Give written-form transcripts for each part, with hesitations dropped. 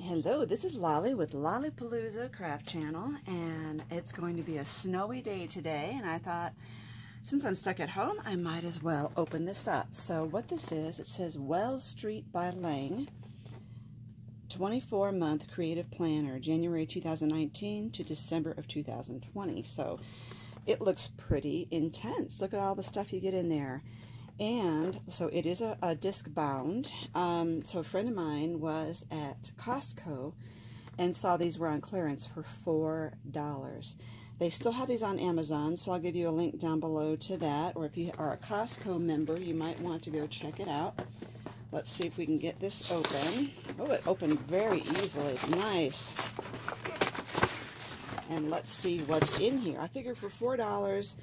Hello, this is Lolly with Lolly Palooza Craft Channel, and it's going to be a snowy day today, and I thought, since I'm stuck at home, I might as well open this up. So what this is, it says Wells Street by Lang, 24-month creative planner, January 2019 to December of 2020. So it looks pretty intense. Look at all the stuff you get in there. And so it is a disc bound. So a friend of mine was at Costco and saw these were on clearance for $4. They still have these on Amazon, so I'll give you a link down below to that. Or if you are a Costco member, you might want to go check it out. Let's see if we can get this open. Oh, it opened very easily. Nice. And let's see what's in here. I figure for $4,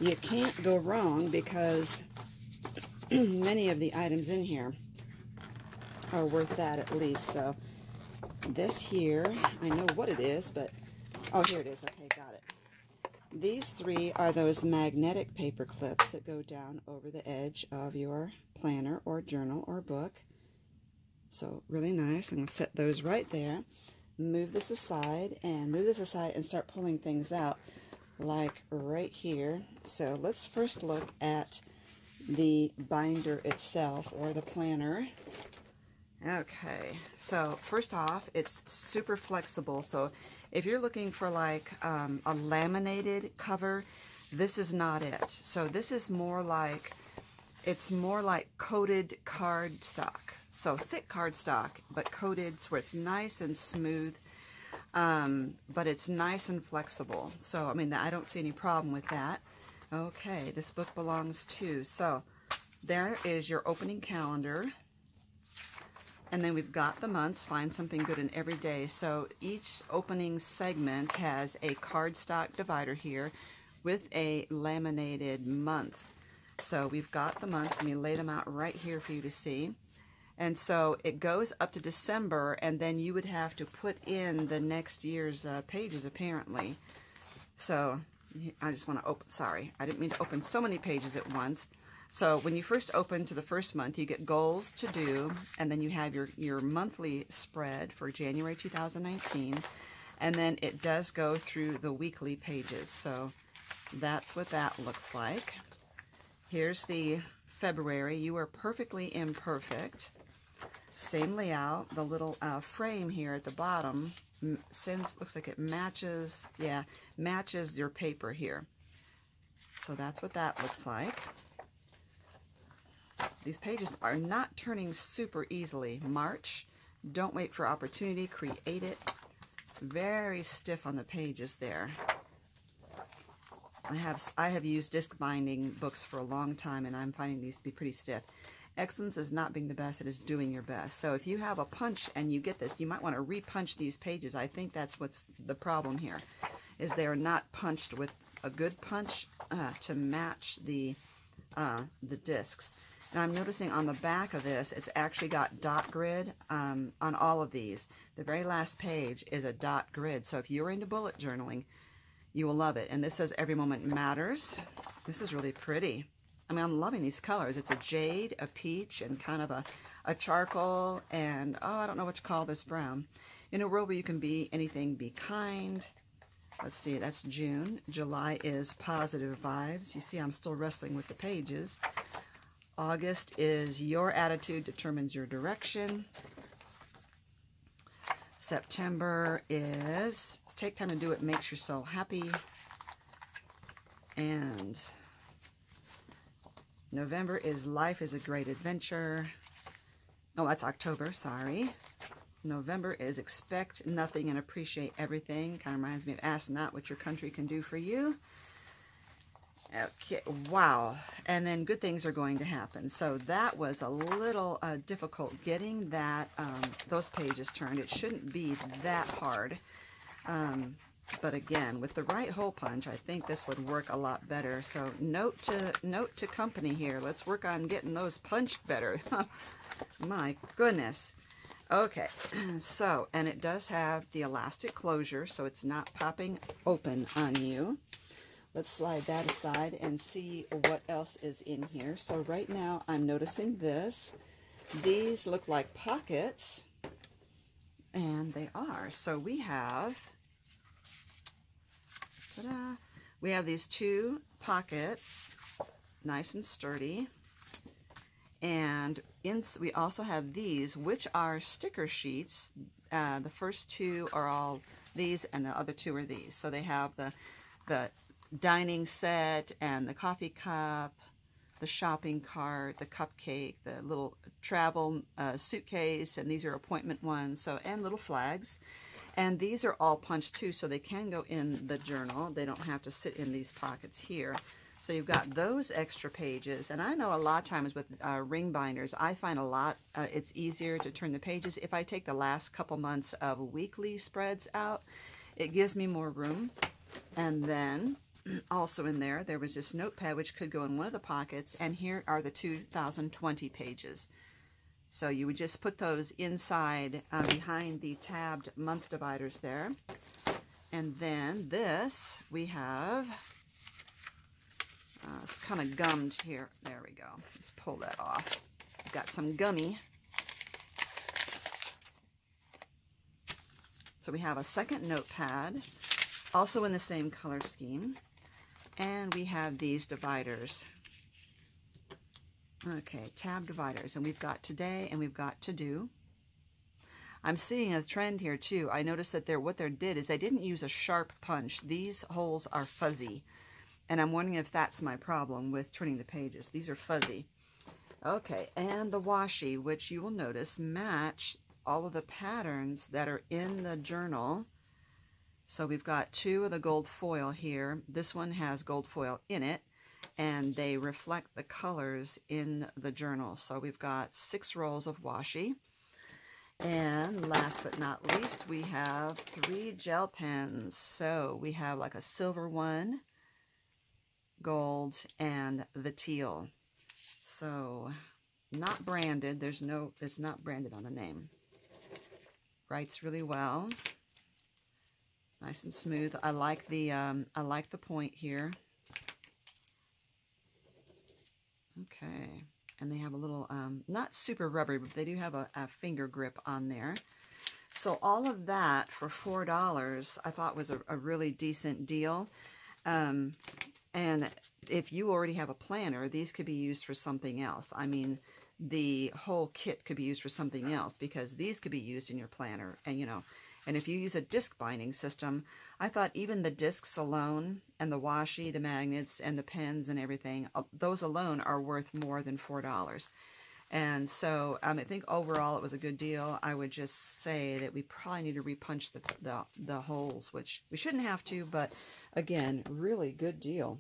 you can't go wrong because many of the items in here are worth that at least. So this here, I know what it is, but oh, here it is. Okay, got it. These three are those magnetic paper clips that go down over the edge of your planner or journal or book. So really nice. I'm going to set those right there. Move this aside and start pulling things out like right here. So let's first look at the binder itself, or the planner. Okay, so first off, it's super flexible. So if you're looking for like a laminated cover, this is not it. So this is more like, it's more like coated cardstock. So thick cardstock, but coated, so it's nice and smooth, but it's nice and flexible. So I mean, I don't see any problem with that. Okay, this book belongs to, so there is your opening calendar, and then we've got the months, find something good in every day. So each opening segment has a cardstock divider here with a laminated month. So we've got the months, let me lay them out right here for you to see. And so it goes up to December, and then you would have to put in the next year's pages apparently. So I just want to open, sorry, I didn't mean to open so many pages at once. So when you first open to the first month, you get goals to do, and then you have your monthly spread for January 2019, and then it does go through the weekly pages. So that's what that looks like. Here's the February, You Are Perfectly Imperfect. Same layout, the little frame here at the bottom looks like it matches, yeah, matches your paper here. So that's what that looks like. These pages are not turning super easily. March, don't wait for opportunity, create it. Very stiff on the pages there. I have used disc binding books for a long time, and I'm finding these to be pretty stiff. Excellence is not being the best, it is doing your best. So if you have a punch and you get this, you might want to re-punch these pages. I think that's what's the problem here, is they are not punched with a good punch to match the discs. And I'm noticing on the back of this, it's actually got dot grid on all of these. The very last page is a dot grid. So if you're into bullet journaling, you will love it. And this says Every Moment Matters. This is really pretty. I mean, I'm loving these colors. It's a jade, a peach, and kind of a charcoal, and, oh, I don't know what to call this brown. In a world where you can be anything, be kind. Let's see, that's June. July is Positive Vibes. You see, I'm still wrestling with the pages. August is Your Attitude Determines Your Direction. September is Take Time to Do What Makes Your Soul Happy. And November is Life is a Great Adventure. Oh, that's October, sorry. November is Expect Nothing and Appreciate Everything. Kind of reminds me of Ask Not What Your Country Can Do For You. Okay, wow. And then Good Things Are Going to Happen. So that was a little difficult getting that those pages turned. It shouldn't be that hard. But again, with the right hole punch, I think this would work a lot better. So note to company here. Let's work on getting those punched better. My goodness. Okay, so, and it does have the elastic closure, so it's not popping open on you. Let's slide that aside and see what else is in here. So right now I'm noticing this. These look like pockets. And they are. So we have, ta-da, we have these 2 pockets, nice and sturdy. And we also have these, which are sticker sheets. The first 2 are all these, and the other 2 are these. So they have the dining set and the coffee cup, the shopping cart, the cupcake, the little travel suitcase, and these are appointment ones, so, and little flags. And these are all punched too, so they can go in the journal. They don't have to sit in these pockets here. So you've got those extra pages. And I know a lot of times with ring binders, I find a lot, it's easier to turn the pages. If I take the last couple months of weekly spreads out, it gives me more room. And then also in there, there was this notepad which could go in one of the pockets, and here are the 2020 pages. So you would just put those inside behind the tabbed month dividers there. And then this, we have, it's kind of gummed here. There we go. Let's pull that off. We've got some gummy. So we have a second notepad, also in the same color scheme. And we have these dividers. Okay, tab dividers. And we've got today and we've got to do. I'm seeing a trend here too. I noticed that what they did is they didn't use a sharp punch. These holes are fuzzy. And I'm wondering if that's my problem with turning the pages. These are fuzzy. Okay, and the washi, which you will notice match all of the patterns that are in the journal. So we've got 2 of the gold foil here. This one has gold foil in it, and they reflect the colors in the journal. So we've got 6 rolls of washi. And last but not least, we have 3 gel pens. So we have like a silver one, gold, and the teal. So not branded. It's not branded on the name. Writes really well. Nice and smooth. I like the point here. Okay, and they have a little, not super rubbery, but they do have a finger grip on there. So all of that for $4 I thought was a really decent deal. And if you already have a planner, these could be used for something else. I mean, the whole kit could be used for something else, because these could be used in your planner. And, you know, and if you use a disc binding system, I thought even the discs alone and the washi, the magnets, and the pens and everything, those alone are worth more than $4. And so I think overall it was a good deal. I would just say that we probably need to repunch the holes, which we shouldn't have to, but again, really good deal.